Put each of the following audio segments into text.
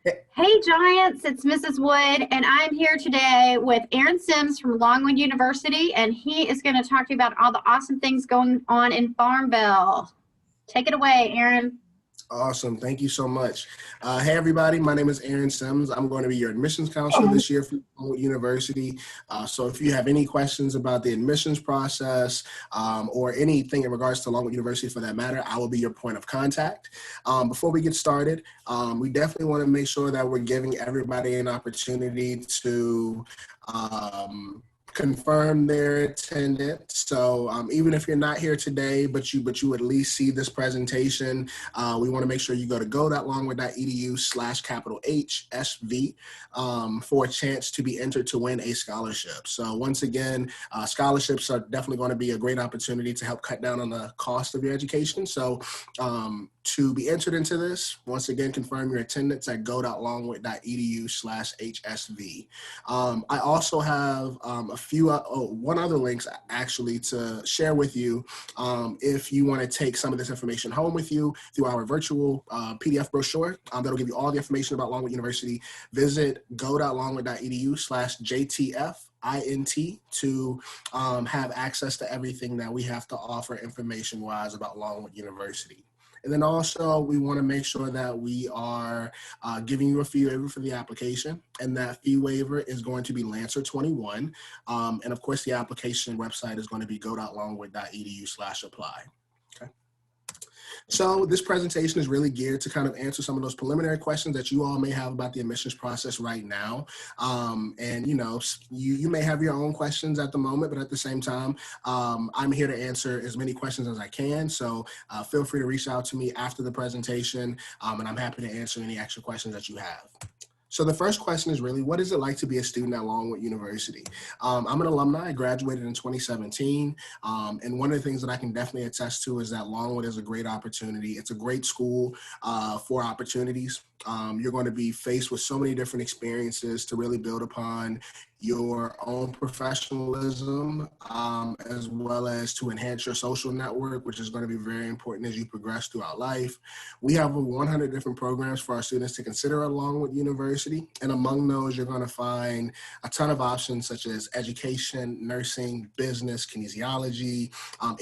Hey Giants, it's Mrs. Wood, and I'm here today with Aaron Sims from Longwood University, and he is going to talk to you about all the awesome things going on in Farmville. Take it away, Aaron. Awesome. Thank you so much. Hey, everybody. My name is Aaron Sims. I'm going to be your admissions counselor this year for Longwood University. So if you have any questions about the admissions process or anything in regards to Longwood University for that matter, I will be your point of contact. Before we get started, we definitely want to make sure that we're giving everybody an opportunity to confirm their attendance. So even if you're not here today, but you at least see this presentation, we want to make sure you go to go.longwood.edu/HSV for a chance to be entered to win a scholarship. So once again, scholarships are definitely going to be a great opportunity to help cut down on the cost of your education. So to be entered into this, once again, confirm your attendance at go.longwood.edu/HSV. I also have one other links actually to share with you if you want to take some of this information home with you through our virtual PDF brochure that'll give you all the information about Longwood University. Visit go.longwood.edu/JTF INT to have access to everything that we have to offer information-wise about Longwood University. And then also, we want to make sure that we are giving you a fee waiver for the application, and that fee waiver is going to be Lancer 21. And of course, the application website is going to be go.longwood.edu/apply. Okay. So this presentation is really geared to kind of answer some of those preliminary questions that you all may have about the admissions process right now. And you may have your own questions at the moment, but at the same time, I'm here to answer as many questions as I can. So feel free to reach out to me after the presentation, and I'm happy to answer any extra questions that you have. So the first question is really, what is it like to be a student at Longwood University? I'm an alumni. I graduated in 2017. And one of the things that I can definitely attest to is that Longwood is a great opportunity. It's a great school for opportunities. You're going to be faced with so many different experiences to really build upon your own professionalism, as well as to enhance your social network, which is going to be very important as you progress throughout life. We have over 100 different programs for our students to consider at Longwood University. And among those, you're going to find a ton of options such as education, nursing, business, kinesiology,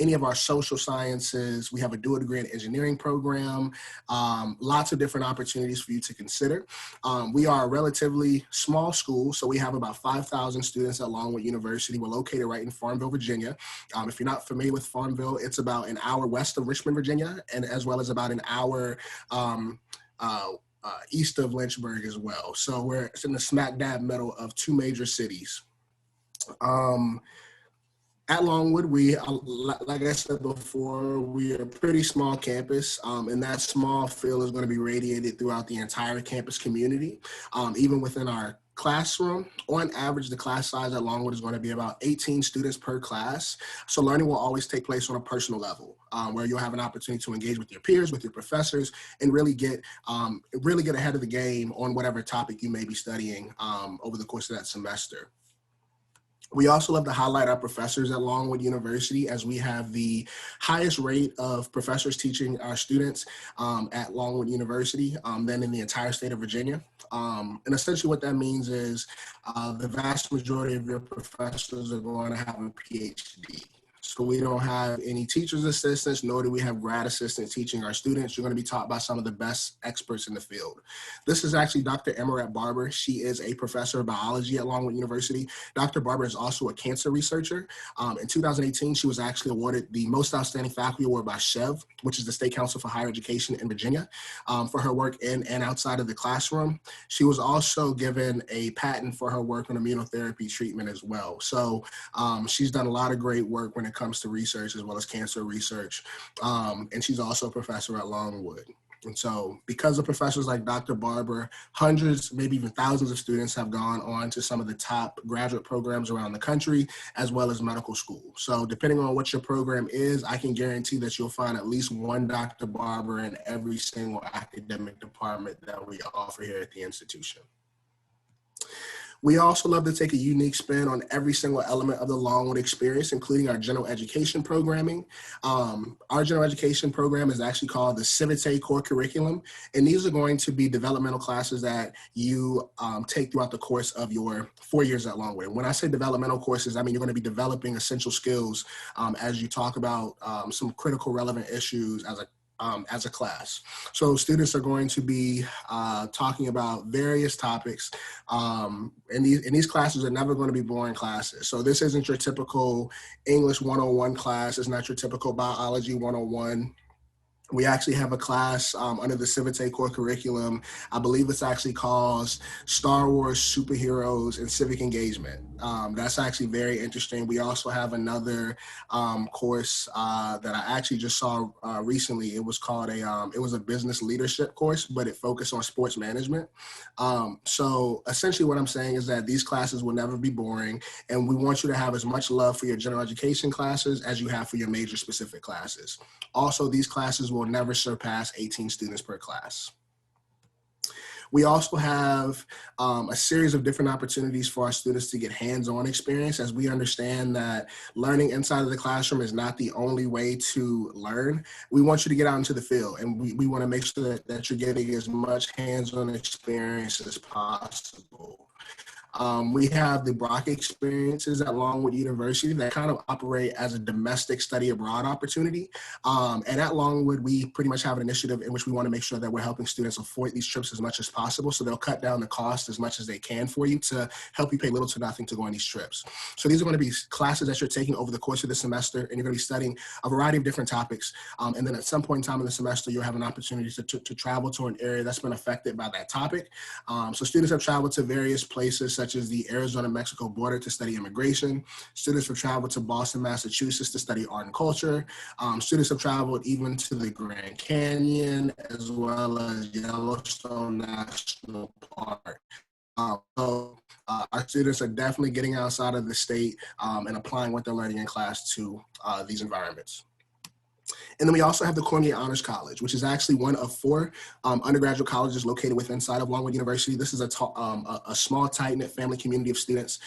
any of our social sciences. We have a dual degree in engineering program, lots of different opportunities for you to consider. We are a relatively small school, so we have about 5,000 students at Longwood University. We're located right in Farmville, Virginia. If you're not familiar with Farmville, it's about an hour west of Richmond, Virginia, and as well as about an hour east of Lynchburg as well. So we're in the smack dab middle of two major cities. At Longwood, we, like I said before, we are a pretty small campus, and that small feel is going to be radiated throughout the entire campus community. Even within our classroom, on average, the class size at Longwood is going to be about 18 students per class. So learning will always take place on a personal level, where you'll have an opportunity to engage with your peers, with your professors, and really get ahead of the game on whatever topic you may be studying over the course of that semester. We also love to highlight our professors at Longwood University, as we have the highest rate of professors teaching our students at Longwood University than in the entire state of Virginia. And essentially what that means is the vast majority of your professors are going to have a PhD. So we don't have any teacher's assistants, nor do we have grad assistants teaching our students. You're going to be taught by some of the best experts in the field. This is actually Dr. Emaret Barber. She is a professor of biology at Longwood University. Dr. Barber is also a cancer researcher. In 2018, she was actually awarded the Most Outstanding Faculty Award by SHEV, which is the State Council for Higher Education in Virginia, for her work in and outside of the classroom. She was also given a patent for her work on immunotherapy treatment as well. So she's done a lot of great work when it comes to research as well as cancer research. And she's also a professor at Longwood. And so because of professors like Dr. Barber, hundreds, maybe even thousands of students have gone on to some of the top graduate programs around the country, as well as medical school. So depending on what your program is, I can guarantee that you'll find at least one Dr. Barber in every single academic department that we offer here at the institution. We also love to take a unique spin on every single element of the Longwood experience, including our general education programming. Our general education program is actually called the Civite Core Curriculum, and these are going to be developmental classes that you take throughout the course of your 4 years at Longwood. And when I say developmental courses, I mean you're going to be developing essential skills as you talk about some critical relevant issues as a class. So students are going to be talking about various topics, and these classes are never going to be boring classes. So this isn't your typical English 101 class. It's not your typical biology 101. We actually have a class under the Civite Core Curriculum. I believe it's actually called Star Wars, Superheroes, and Civic Engagement. That's actually very interesting. We also have another course that I actually just saw recently. It was called it was a business leadership course, but it focused on sports management. So essentially what I'm saying is that these classes will never be boring, and we want you to have as much love for your general education classes as you have for your major specific classes. Also, these classes will never surpass 18 students per class. We also have a series of different opportunities for our students to get hands-on experience, as we understand that learning inside of the classroom is not the only way to learn. We want you to get out into the field, and we want to make sure that you're getting as much hands-on experience as possible. We have the Brock experiences at Longwood University that kind of operate as a domestic study abroad opportunity. And at Longwood, we pretty much have an initiative in which we want to make sure that we're helping students avoid these trips as much as possible. So they'll cut down the cost as much as they can for you to help you pay little to nothing to go on these trips. So these are going to be classes that you're taking over the course of the semester, and you're going to be studying a variety of different topics. And then at some point in time in the semester, you'll have an opportunity to travel to an area that's been affected by that topic. So students have traveled to various places such as the Arizona-Mexico border to study immigration. Students have traveled to Boston, Massachusetts to study art and culture. Students have traveled even to the Grand Canyon as well as Yellowstone National Park. So our students are definitely getting outside of the state and applying what they're learning in class to these environments. And then we also have the Cormier Honors College, which is actually one of 4 undergraduate colleges located within inside of Longwood University. This is a small, tight-knit family community of students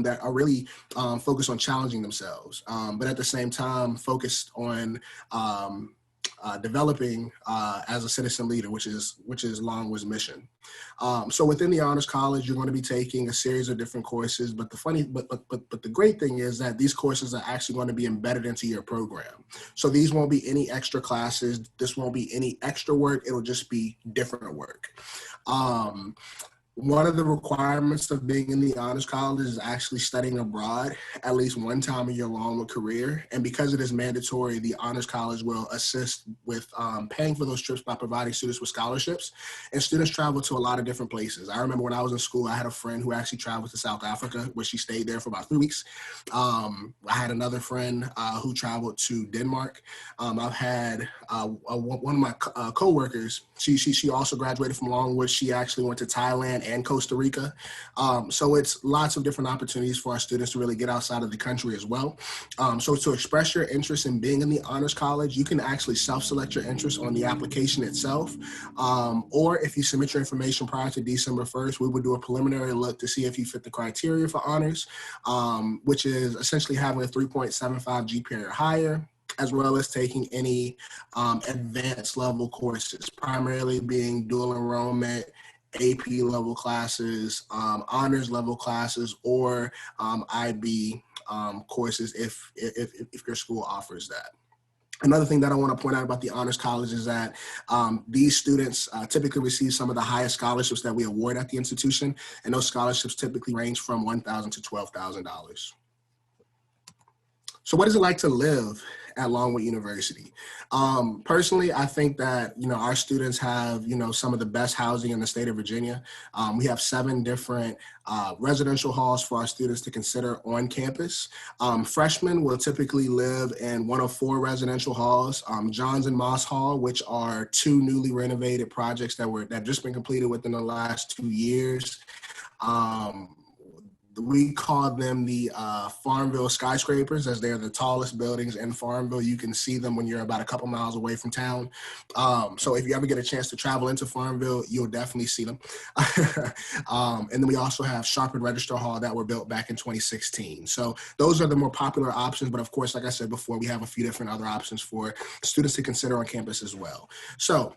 that are really focused on challenging themselves, but at the same time focused on developing as a citizen leader, which is Longwood's mission. So within the Honors College, you're going to be taking a series of different courses, but the great thing is that these courses are actually going to be embedded into your program. So these won't be any extra classes. This won't be any extra work. It'll just be different work. One of the requirements of being in the Honors College is actually studying abroad at least one time in your Longwood career. And because it is mandatory, the Honors College will assist with paying for those trips by providing students with scholarships. And students travel to a lot of different places. I remember when I was in school, I had a friend who actually traveled to South Africa, where she stayed there for about 3 weeks. I had another friend who traveled to Denmark. I've had one of my coworkers, she also graduated from Longwood. She actually went to Thailand and Costa Rica. So it's lots of different opportunities for our students to really get outside of the country as well. So to express your interest in being in the Honors College, you can actually self-select your interest on the application itself. Or if you submit your information prior to December 1st, we would do a preliminary look to see if you fit the criteria for honors, which is essentially having a 3.75 GPA or higher, as well as taking any advanced level courses, primarily being dual enrollment, AP level classes, honors level classes, or IB courses if your school offers that. Another thing that I want to point out about the Honors College is that these students typically receive some of the highest scholarships that we award at the institution, and those scholarships typically range from $1,000 to $12,000. So what is it like to live at Longwood University? Personally, I think that, our students have, some of the best housing in the state of Virginia. We have 7 different residential halls for our students to consider on campus. Freshmen will typically live in one of 4 residential halls, Johns and Moss Hall, which are 2 newly renovated projects that have just been completed within the last 2 years. we call them the Farmville skyscrapers, as they're the tallest buildings in Farmville. You can see them when you're about a couple miles away from town. So if you ever get a chance to travel into Farmville, you'll definitely see them. And then we also have Sharp and Register Hall that were built back in 2016. So those are the more popular options. But of course, like I said before, we have a few different other options for students to consider on campus as well. So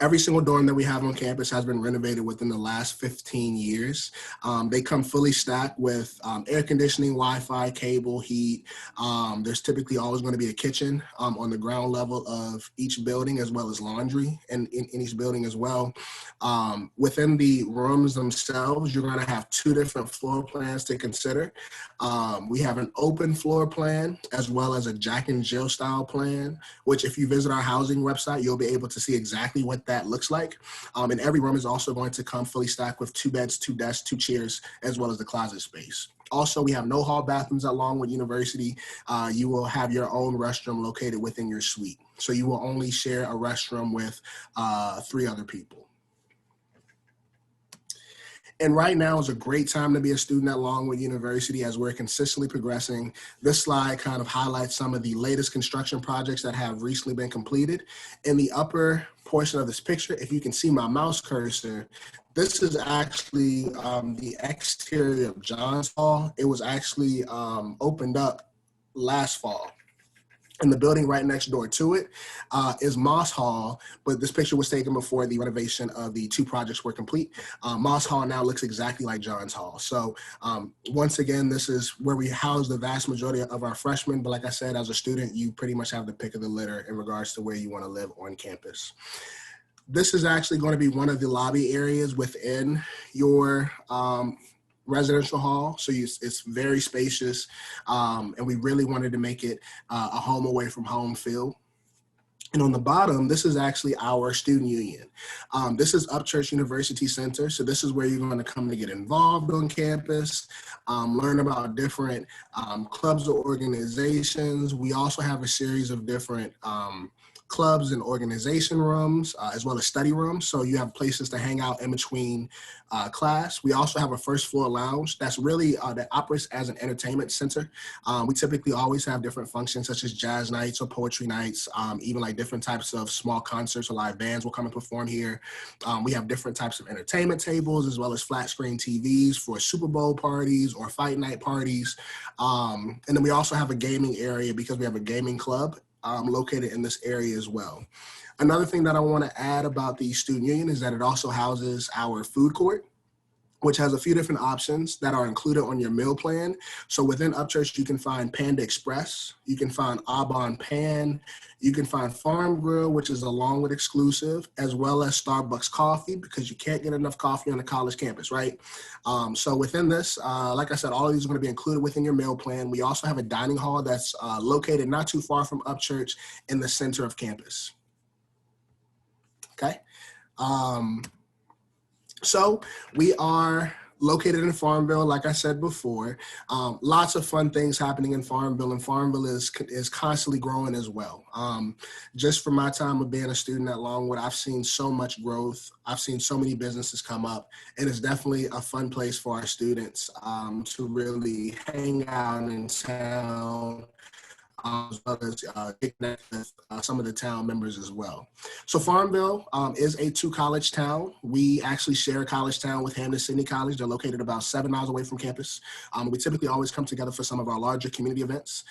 every single dorm that we have on campus has been renovated within the last 15 years. They come fully stacked with air conditioning, Wi-Fi, cable, heat. There's typically always going to be a kitchen on the ground level of each building, as well as laundry in each building as well. Within the rooms themselves, you're going to have two different floor plans to consider. We have an open floor plan as well as a Jack and Jill style plan, which if you visit our housing website, you'll be able to see exactly what that looks like. And every room is also going to come fully stacked with 2 beds, 2 desks, 2 chairs, as well as the closet space. Also, we have no hall bathrooms at Longwood University. You will have your own restroom located within your suite. So you will only share a restroom with 3 other people. And right now is a great time to be a student at Longwood University as we're consistently progressing. This slide kind of highlights some of the latest construction projects that have recently been completed. In the upper portion of this picture, if you can see my mouse cursor, this is actually the exterior of Johns Hall. It was actually opened up last fall. And the building right next door to it is Moss Hall, but this picture was taken before the renovation of the 2 projects were complete. Moss Hall now looks exactly like Johns Hall. So once again, this is where we house the vast majority of our freshmen. But like I said, as a student, you pretty much have the pick of the litter in regards to where you want to live on campus. This is actually going to be one of the lobby areas within your residential hall, so it's very spacious, and we really wanted to make it a home away from home feel. And on the bottom, this is actually our student union. This is Upchurch University Center, so this is where you're going to come to get involved on campus, learn about different clubs or organizations. We also have a series of different clubs and organization rooms, as well as study rooms. So you have places to hang out in between class. We also have a first floor lounge that's really, that operates as an entertainment center. We typically always have different functions such as jazz nights or poetry nights, even like different types of small concerts or live bands will come and perform here. We have different types of entertainment tables as well as flat screen TVs for Super Bowl parties or fight night parties. And then we also have a gaming area because we have a gaming club located in this area as well. Another thing that I want to add about the student union is that it also houses our food court, which has a few different options that are included on your meal plan. So within Upchurch, you can find Panda Express, you can find Aubon Pan, you can find Farm Grill, which is a Longwood exclusive, as well as Starbucks coffee, because you can't get enough coffee on the college campus, right? So within this, like I said, all of these are going to be included within your meal plan. We also have a dining hall that's located not too far from Upchurch in the center of campus. Okay. So we are located in Farmville, like I said before. Lots of fun things happening in Farmville, and Farmville is constantly growing as well. Just from my time of being a student at Longwood, I've seen so much growth. I've seen so many businesses come up, and it's definitely a fun place for our students to really hang out in town, as well as connect with some of the town members as well. So Farmville is a 2-college town. We actually share a college town with Hampden-Sydney College. They're located about 7 miles away from campus. We typically always come together for some of our larger community events,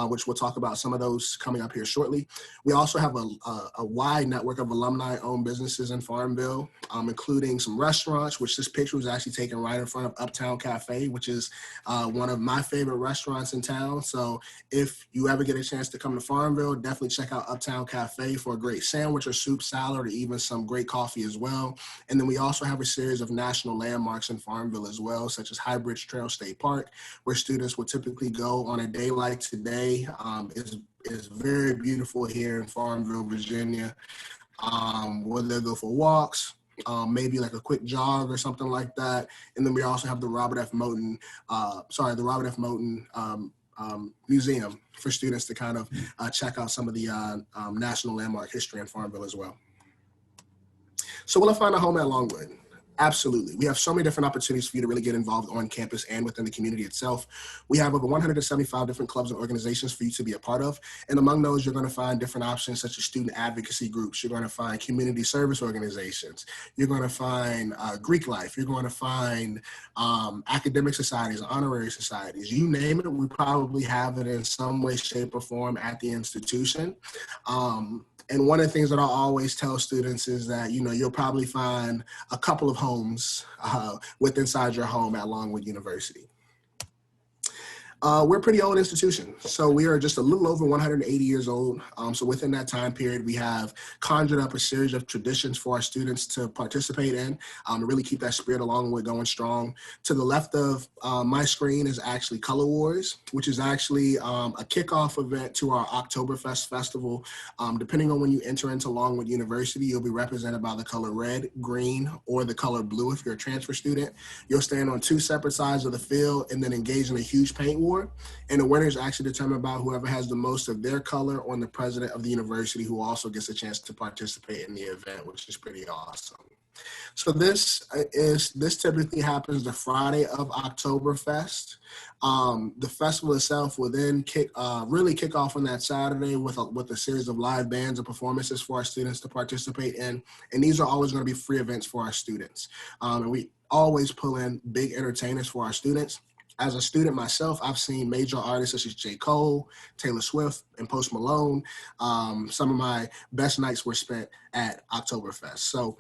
which we'll talk about some of those coming up here shortly. We also have a wide network of alumni-owned businesses in Farmville, including some restaurants, which this picture was actually taken right in front of Uptown Cafe, which is one of my favorite restaurants in town. So if you ever get a chance to come to Farmville, definitely check out Uptown Cafe for a great sandwich or soup, salad, or even some great coffee as well. And then we also have a series of national landmarks in Farmville as well, such as High Bridge Trail State Park, where students will typically go on a day like today. It's very beautiful here in Farmville, Virginia, where they'll go for walks, maybe like a quick jog or something like that. And then we also have the Robert F. Moten Museum for students to kind of check out some of the national landmark history in Farmville as well. So will I find a home at Longwood? Absolutely. We have so many different opportunities for you to really get involved on campus and within the community itself. We have over 175 different clubs and organizations for you to be a part of. And among those, you're going to find different options such as student advocacy groups. You're going to find community service organizations. You're going to find Greek life. You're going to find academic societies, honorary societies. You name it, we probably have it in some way, shape, or form at the institution. And one of the things that I always tell students is that, you'll probably find a couple of homes inside your home at Longwood University. We're a pretty old institution, so we are just a little over 180 years old. So within that time period, we have conjured up a series of traditions for our students to participate in, to really keep that spirit of Longwood going strong. To the left of my screen is actually Color Wars, which is actually a kickoff event to our Oktoberfest festival. Depending on when you enter into Longwood University, you'll be represented by the color red, green, or the color blue if you're a transfer student. You'll stand on two separate sides of the field and then engage in a huge paint war. And the winner is actually determined by whoever has the most of their color on the president of the university, who also gets a chance to participate in the event, which is pretty awesome. So this typically happens the Friday of Oktoberfest. The festival itself will then really kick off on that Saturday with a series of live bands and performances for our students to participate in. And these are always going to be free events for our students. And we always pull in big entertainers for our students. As a student myself, I've seen major artists such as J. Cole, Taylor Swift, and Post Malone. Some of my best nights were spent at Oktoberfest. So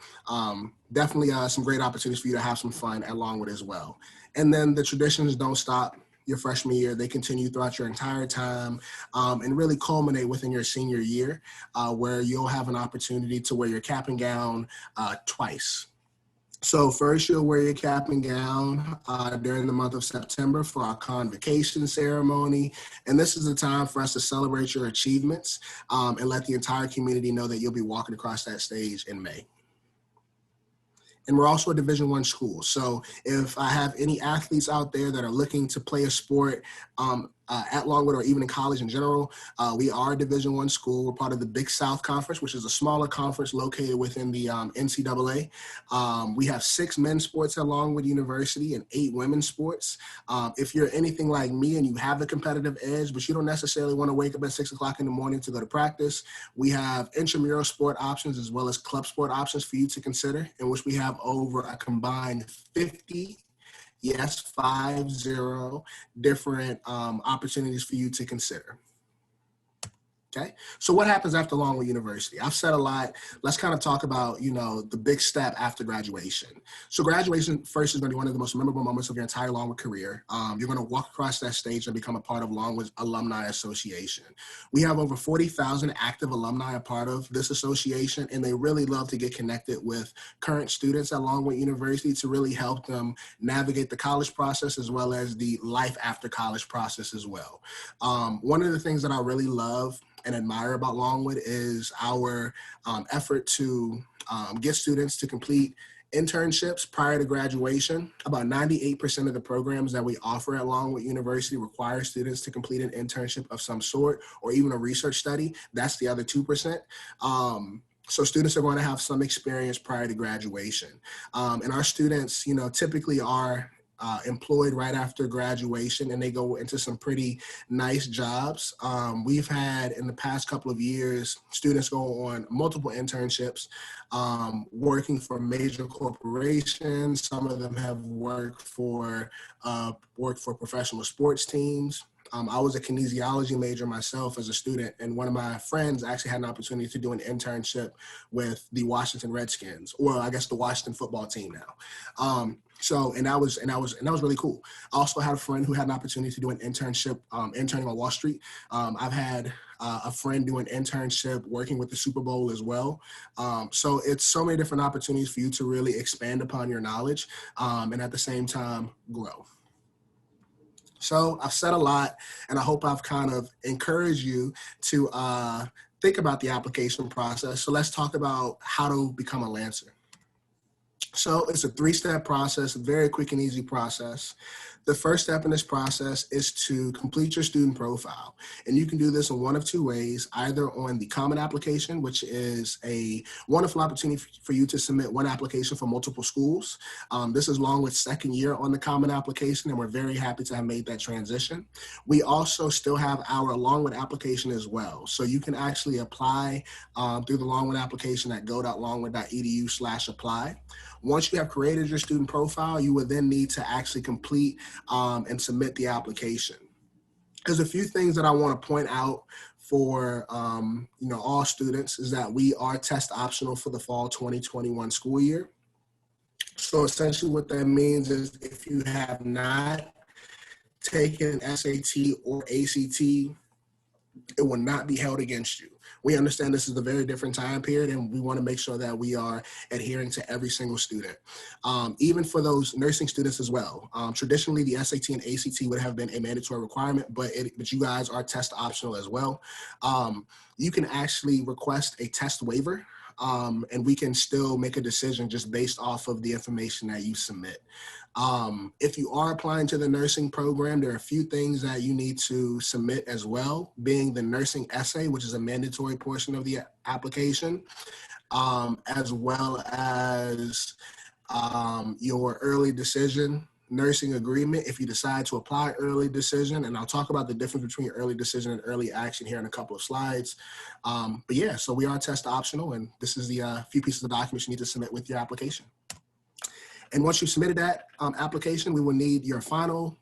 definitely some great opportunities for you to have some fun at Longwood as well. And then the traditions don't stop your freshman year. They continue throughout your entire time and really culminate within your senior year, where you'll have an opportunity to wear your cap and gown twice. So first, you'll wear your cap and gown during the month of September for our convocation ceremony. And this is a time for us to celebrate your achievements and let the entire community know that you'll be walking across that stage in May. And we're also a Division I school. So if I have any athletes out there that are looking to play a sport at Longwood or even in college in general, we are a Division I school. We're part of the Big South Conference, which is a smaller conference located within the NCAA. We have 6 men's sports at Longwood University and 8 women's sports. If you're anything like me and you have a competitive edge, but you don't necessarily want to wake up at 6 o'clock in the morning to go to practice, we have intramural sport options as well as club sport options for you to consider, in which we have over a combined 50 different opportunities for you to consider. Okay, so what happens after Longwood University? I've said a lot. Let's kind of talk about, the big step after graduation. So graduation first is going to be one of the most memorable moments of your entire Longwood career. You're going to walk across that stage and become a part of Longwood's Alumni Association. We have over 40,000 active alumni a part of this association, and they really love to get connected with current students at Longwood University to really help them navigate the college process as well as the life after college process as well. One of the things that I really love and admire about Longwood is our effort to get students to complete internships prior to graduation. About 98% of the programs that we offer at Longwood University require students to complete an internship of some sort or even a research study. That's the other 2%. So students are going to have some experience prior to graduation. And our students, typically are employed right after graduation, and they go into some pretty nice jobs. We've had in the past couple of years, students go on multiple internships, working for major corporations. Some of them have worked for professional sports teams. I was a kinesiology major myself as a student, and one of my friends actually had an opportunity to do an internship with the Washington Redskins, or I guess the Washington football team now. And that was really cool. I also had a friend who had an opportunity to do an internship interning on Wall Street. I've had a friend do an internship working with the Super Bowl as well. So it's so many different opportunities for you to really expand upon your knowledge and at the same time grow. So I've said a lot, and I hope I've kind of encouraged you to think about the application process. So let's talk about how to become a Lancer. So it's a 3-step process, a very quick and easy process. The first step in this process is to complete your student profile. And you can do this in one of 2 ways, either on the common application, which is a wonderful opportunity for you to submit one application for multiple schools. This is Longwood's second year on the common application, and we're very happy to have made that transition. We also still have our Longwood application as well. So you can actually apply through the Longwood application at go.longwood.edu/apply. Once you have created your student profile, you will then need to actually complete and submit the application. There's a few things that I want to point out for all students is that we are test optional for the fall 2021 school year. So essentially what that means is if you have not taken SAT or ACT, it will not be held against you. We understand this is a very different time period, and we want to make sure that we are adhering to every single student, even for those nursing students as well. Traditionally, the SAT and ACT would have been a mandatory requirement, but you guys are test optional as well. You can actually request a test waiver, and we can still make a decision just based off of the information that you submit. If you are applying to the nursing program, there are a few things that you need to submit as well, being the nursing essay, which is a mandatory portion of the application, as well as your early decision nursing agreement if you decide to apply early decision. And I'll talk about the difference between early decision and early action here in a couple of slides. But yeah, so we are test optional, and this is the few pieces of documents you need to submit with your application. And once you've submitted that application, we will need your final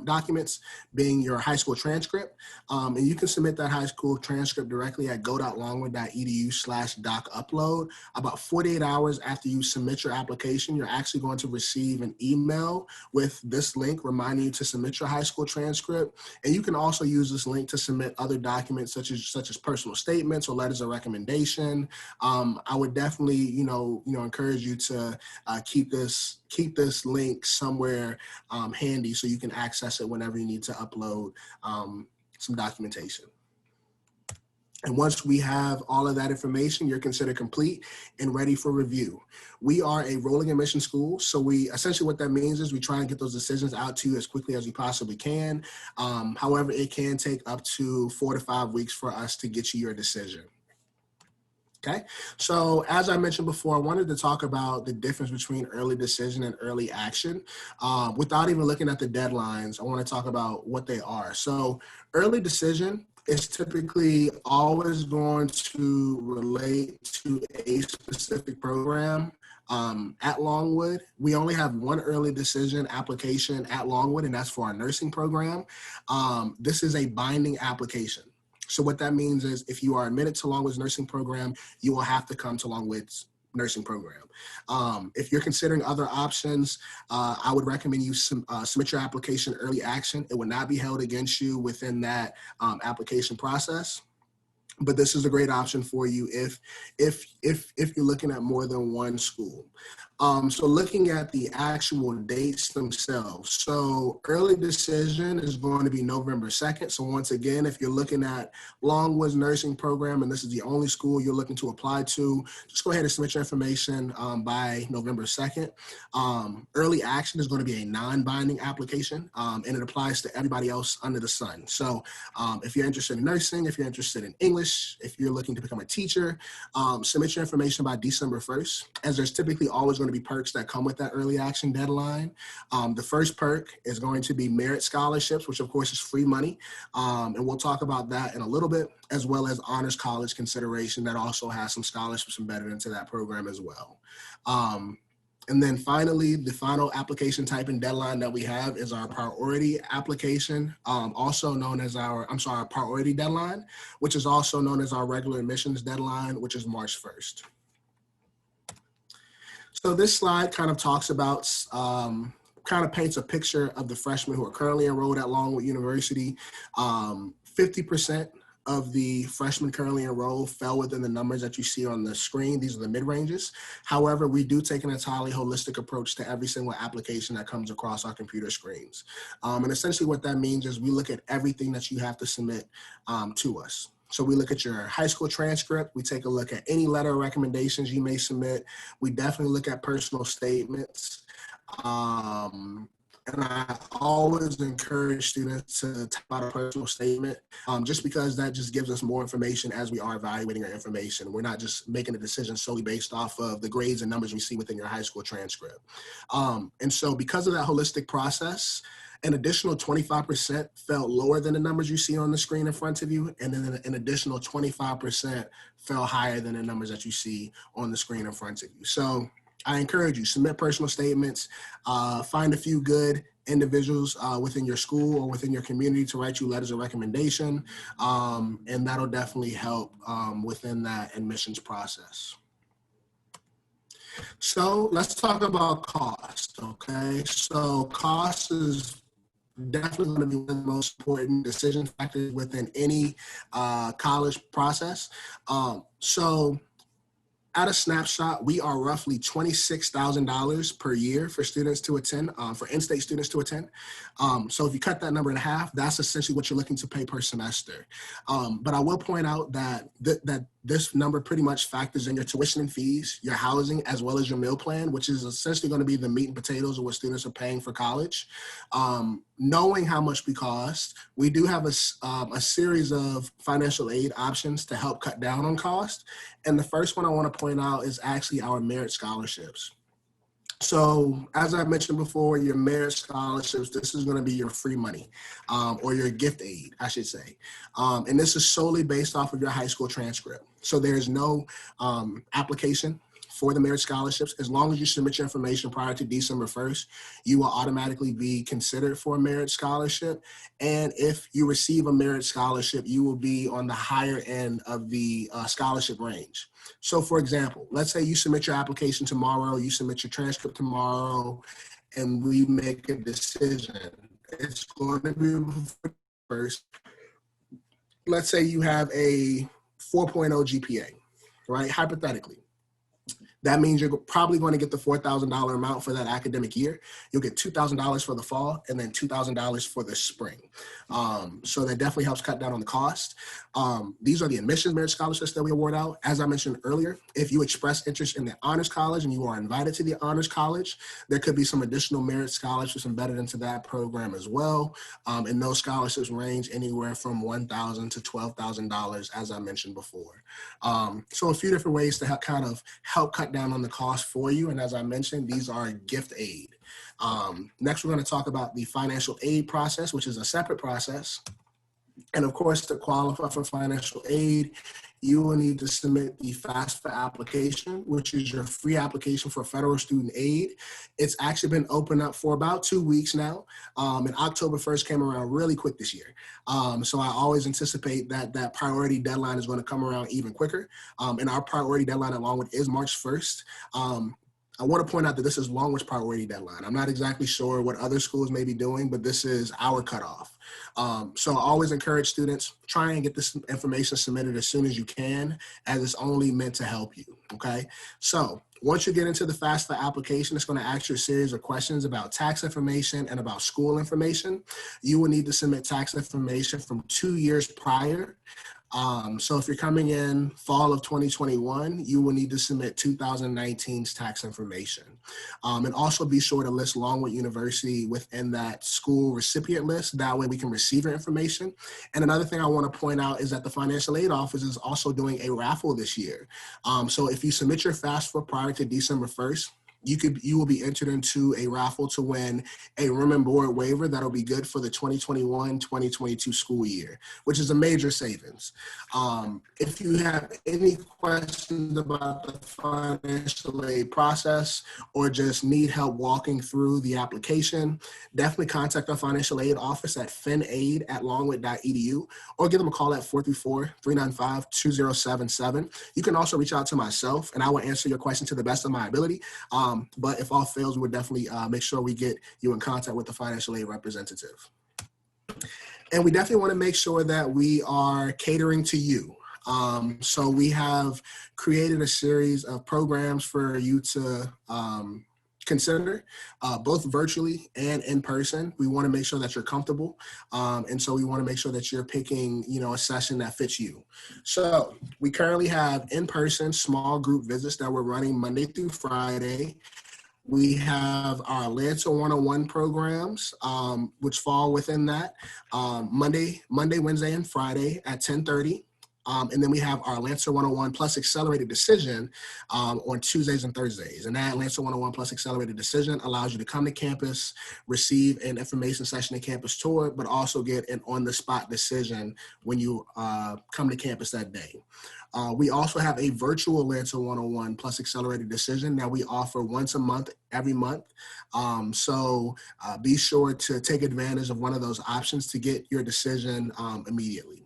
documents, being your high school transcript. And you can submit that high school transcript directly at go.longwood.edu/docupload. About 48 hours after you submit your application, you're actually going to receive an email with this link reminding you to submit your high school transcript. And you can also use this link to submit other documents such as personal statements or letters of recommendation. I would definitely, encourage you to keep this link somewhere handy so you can access it whenever you need to upload some documentation. And once we have all of that information, you're considered complete and ready for review. We are a rolling admission school, so essentially what that means is we try and get those decisions out to you as quickly as we possibly can. However, it can take up to 4 to 5 weeks for us to get you your decision. Okay, so as I mentioned before, I wanted to talk about the difference between early decision and early action. Without even looking at the deadlines, I want to talk about what they are. So early decision is typically always going to relate to a specific program. At Longwood, we only have one early decision application at Longwood, and that's for our nursing program. This is a binding application. So what that means is if you are admitted to Longwood's nursing program, you will have to come to Longwood's nursing program. If you're considering other options, I would recommend you submit your application early action. It will not be held against you within that application process. But this is a great option for you if you're looking at more than one school. So looking at the actual dates themselves. So early decision is going to be November 2nd. So once again, if you're looking at Longwood's nursing program and this is the only school you're looking to apply to, just go ahead and submit your information by November 2nd. Early action is going to be a non-binding application and it applies to everybody else under the sun. So if you're interested in nursing, if you're interested in English, if you're looking to become a teacher, submit your information by December 1st, as there's typically always going to be perks that come with that early action deadline. The first perk is going to be merit scholarships, which of course is free money. And we'll talk about that in a little bit, as well as honors college consideration that also has some scholarships embedded into that program as well. And then finally, the final application type and deadline that we have is our priority application, also known as our priority deadline, which is also known as our regular admissions deadline, which is March 1st. So this slide kind of talks about, kind of paints a picture of the freshmen who are currently enrolled at Longwood University. 50% of the freshmen currently enrolled fell within the numbers that you see on the screen. These are the mid-ranges. However, we do take an entirely holistic approach to every single application that comes across our computer screens. And essentially what that means is we look at everything that you have to submit to us. So we look at your high school transcript. We take a look at any letter of recommendations you may submit. We definitely look at personal statements. And I always encourage students to type out a personal statement, just because that just gives us more information as we are evaluating our information. We're not just making a decision solely based off of the grades and numbers we see within your high school transcript. And so because of that holistic process, an additional 25% fell lower than the numbers you see on the screen in front of you, and then an additional 25% fell higher than the numbers that you see on the screen in front of you. So I encourage you, submit personal statements, find a few good individuals within your school or within your community to write you letters of recommendation, and that'll definitely help within that admissions process. So let's talk about cost, okay? So cost is definitely going to be one of the most important decision factors within any college process. So at a snapshot, we are roughly $26,000 per year for students to attend, for in-state students to attend. So if you cut that number in half, that's essentially what you're looking to pay per semester. But I will point out that this number pretty much factors in your tuition and fees, your housing, as well as your meal plan, which is essentially going to be the meat and potatoes of what students are paying for college. Knowing how much we cost, we do have a series of financial aid options to help cut down on cost. And the first one I want to point out is actually our merit scholarships. So as I mentioned before, your merit scholarships, this is going to be your free money, or your gift aid, I should say. And this is solely based off of your high school transcript. So there's no application for the merit scholarships. As long as you submit your information prior to December 1st, you will automatically be considered for a merit scholarship. And if you receive a merit scholarship, you will be on the higher end of the scholarship range. So for example, let's say you submit your application tomorrow, you submit your transcript tomorrow, and we make a decision. It's going to be first. Let's say you have a 4.0 GPA, right? Hypothetically. That means you're probably going to get the $4,000 amount for that academic year. You'll get $2,000 for the fall and then $2,000 for the spring. So that definitely helps cut down on the cost. These are the admissions merit scholarships that we award out. As I mentioned earlier, if you express interest in the honors college and you are invited to the honors college, there could be some additional merit scholarships embedded into that program as well. And those scholarships range anywhere from $1,000 to $12,000, as I mentioned before. So a few different ways to kind of help cut down on the cost for you. And as I mentioned, these are gift aid. Next, we're going to talk about the financial aid process, which is a separate process. And of course, to qualify for financial aid, you will need to submit the FAFSA application, which is your free application for federal student aid. It's actually been open up for about 2 weeks now. And October 1st came around really quick this year. So I always anticipate that that priority deadline is going to come around even quicker. And our priority deadline at Longwood is March 1st. I want to point out that this is Longwood's priority deadline. I'm not exactly sure what other schools may be doing, but this is our cutoff. So I always encourage students, try and get this information submitted as soon as you can, as it's only meant to help you, okay? So once you get into the FAFSA application, it's going to ask you a series of questions about tax information and about school information. You will need to submit tax information from 2 years prior. So if you're coming in fall of 2021, you will need to submit 2019's tax information. And also be sure to list Longwood University within that school recipient list. That way we can receive your information. And another thing I want to point out is that the Financial Aid Office is also doing a raffle this year. So if you submit your FAFSA prior to December 1st, you will be entered into a raffle to win a room and board waiver that'll be good for the 2021-2022 school year, which is a major savings. If you have any questions about the financial aid process or just need help walking through the application, definitely contact our financial aid office at finaid@longwood.edu or give them a call at 434-395-2077. You can also reach out to myself and I will answer your question to the best of my ability. But if all fails, we would definitely make sure we get you in contact with the financial aid representative. And we definitely want to make sure that we are catering to you. So we have created a series of programs for you to consider, both virtually and in person. We want to make sure that you're comfortable. And so we want to make sure that you're picking, a session that fits you. So we currently have in-person small group visits that we're running Monday through Friday. We have our Atlanta 101 programs, which fall within that, Monday, Wednesday, and Friday at 10:30. And then we have our Atlanta 101 plus Accelerated Decision on Tuesdays and Thursdays. And that Atlanta 101 plus Accelerated Decision allows you to come to campus, receive an information session and campus tour, but also get an on-the-spot decision when you come to campus that day. We also have a virtual Atlanta 101 plus Accelerated Decision that we offer once a month, every month. So be sure to take advantage of one of those options to get your decision immediately.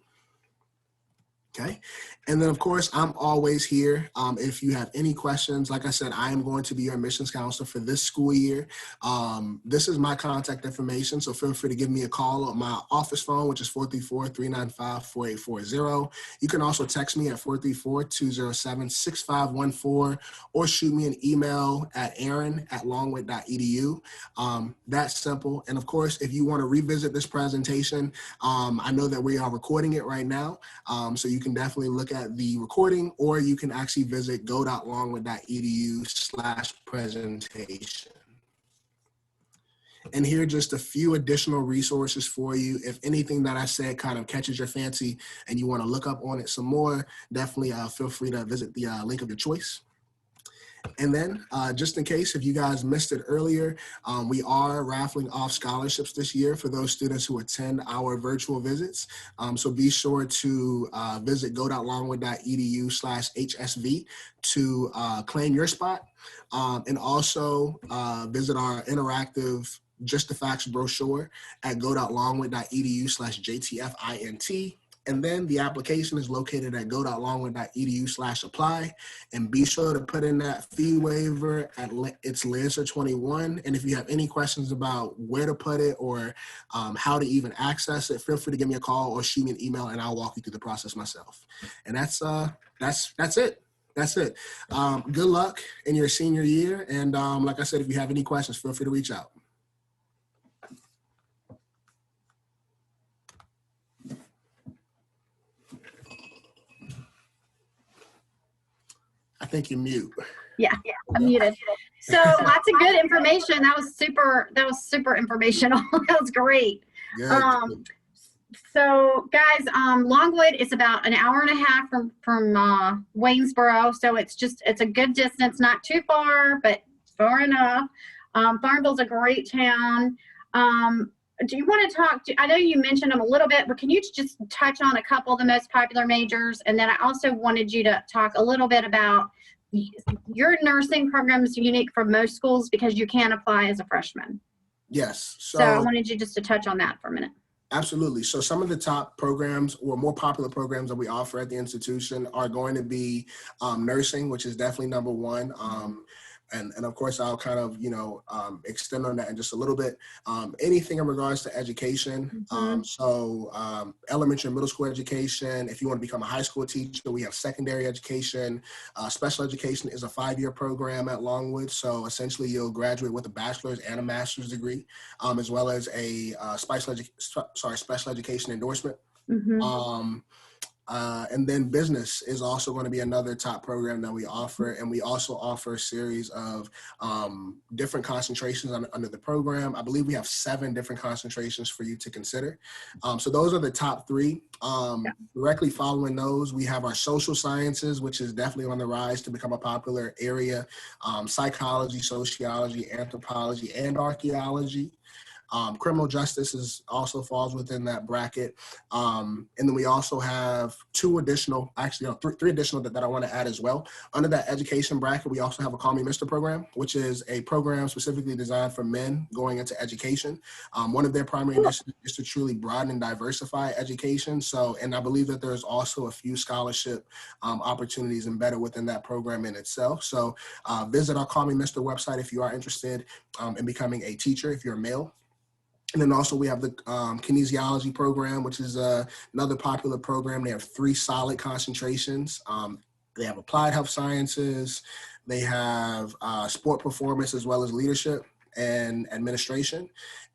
Okay. And then, of course, I'm always here. If you have any questions, like I said, I am going to be your admissions counselor for this school year. This is my contact information, so feel free to give me a call on my office phone, which is 434-395-4840. You can also text me at 434-207-6514 or shoot me an email at aaron@longwood.edu. That's simple. And, of course, if you want to revisit this presentation, I know that we are recording it right now, so you can definitely look at the recording, or you can actually visit go.longwood.edu/presentation. And here are just a few additional resources for you. If anything that I said kind of catches your fancy and you want to look up on it some more, definitely feel free to visit the link of your choice. And then just in case, if you guys missed it earlier, we are raffling off scholarships this year for those students who attend our virtual visits. So be sure to visit go.longwood.edu/HSV to claim your spot. And also visit our interactive Just the Facts brochure at go.longwood.edu/JTFINT. And then the application is located at go.longwood.edu/apply. And be sure to put in that fee waiver at it's Lancer 21. And if you have any questions about where to put it or how to even access it, feel free to give me a call or shoot me an email and I'll walk you through the process myself. And that's it. That's it. Good luck in your senior year. And like I said, if you have any questions, feel free to reach out. I think you're mute. Yeah, I'm muted. So lots of good information. That was super informational. That was great. Good. So guys, Longwood is about an hour and a half from Waynesboro. So it's a good distance, not too far, but far enough. Farmville's a great town. Do you want to talk I know you mentioned them a little bit, but can you just touch on a couple of the most popular majors? And then I also wanted you to talk a little bit about your nursing program is unique from most schools because you can apply as a freshman. Yes. So I wanted you just to touch on that for a minute. Absolutely. So some of the top programs or more popular programs that we offer at the institution are going to be nursing, which is definitely number one. And of course, I'll kind of, extend on that in just a little bit. Anything in regards to education. So elementary and middle school education. If you want to become a high school teacher, we have secondary education. Special education is a 5-year program at Longwood. So essentially, you'll graduate with a bachelor's and a master's degree, as well as a special education endorsement. And then business is also going to be another top program that we offer. And we also offer a series of different concentrations under the program. I believe we have 7 different concentrations for you to consider. So those are the top 3. Directly following those, we have our social sciences, which is definitely on the rise to become a popular area. Psychology, sociology, anthropology, and archaeology. Criminal justice also falls within that bracket. And then we also have 3 additional that I want to add as well. Under that education bracket, we also have a Call Me Mr. program, which is a program specifically designed for men going into education. One of their primary initiatives is to truly broaden and diversify education. And I believe that there's also a few scholarship opportunities embedded within that program in itself. So visit our Call Me Mr. website if you are interested in becoming a teacher, if you're a male. And then also we have the kinesiology program, which is another popular program. They have 3 solid concentrations. They have applied health sciences. They have sport performance as well as leadership and administration.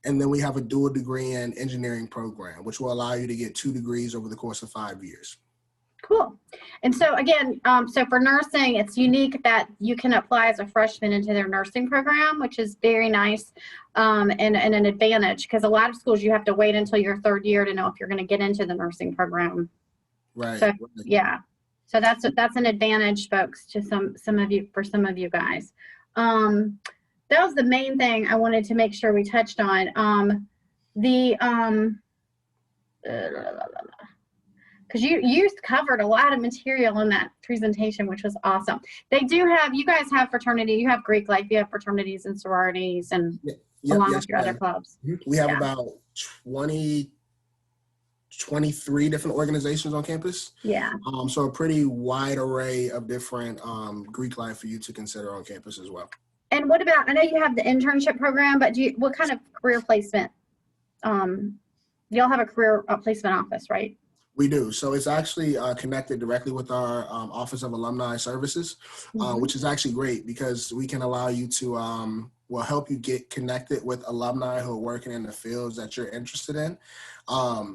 And then we have a dual degree in engineering program, which will allow you to get 2 degrees over the course of 5 years. Cool. And so again, so for nursing, it's unique that you can apply as a freshman into their nursing program, which is very nice and an advantage, because a lot of schools you have to wait until your 3rd year to know if you're going to get into the nursing program. Right. So yeah, so that's an advantage, folks, to some of you, for some of you guys. That was the main thing I wanted to make sure we touched on. Because you covered a lot of material in that presentation, which was awesome. They do have, you guys have fraternity, you have Greek life, you have fraternities and sororities, and along with your other clubs. We have about 23 different organizations on campus. Yeah. So a pretty wide array of different Greek life for you to consider on campus as well. And what about, I know you have the internship program, but what kind of career placement? You'll have a career placement office, right? We do. So it's actually connected directly with our Office of Alumni Services, which is actually great because we can allow you to, help you get connected with alumni who are working in the fields that you're interested in.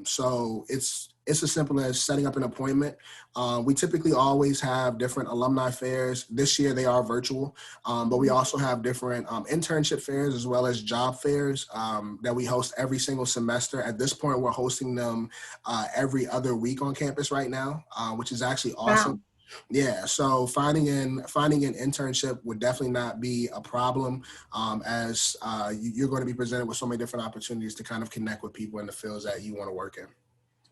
So it's as simple as setting up an appointment. We typically always have different alumni fairs. This year they are virtual, but we also have different internship fairs as well as job fairs that we host every single semester. At this point, we're hosting them every other week on campus right now, which is actually awesome. Wow. Yeah, so finding an internship would definitely not be a problem, as you're going to be presented with so many different opportunities to kind of connect with people in the fields that you want to work in.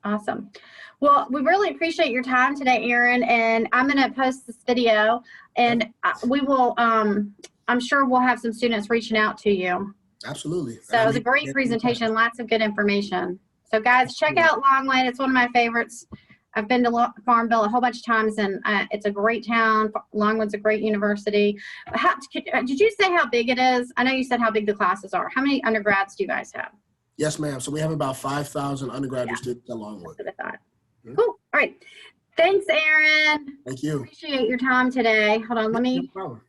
Awesome. Well, we really appreciate your time today, Aaron, and I'm going to post this video, and we will, I'm sure we'll have some students reaching out to you. Absolutely. So it was a great presentation, lots of good information. So guys, check out Longwood. It's one of my favorites. I've been to Farmville a whole bunch of times, and it's a great town. Longwood's a great university. Did you say how big it is? I know you said how big the classes are. How many undergrads do you guys have? Yes, ma'am. So we have about 5,000 undergraduate students at Longwood. That's what I thought. Cool. All right. Thanks, Aaron. Thank you. Appreciate your time today. Hold on. Let me. No problem.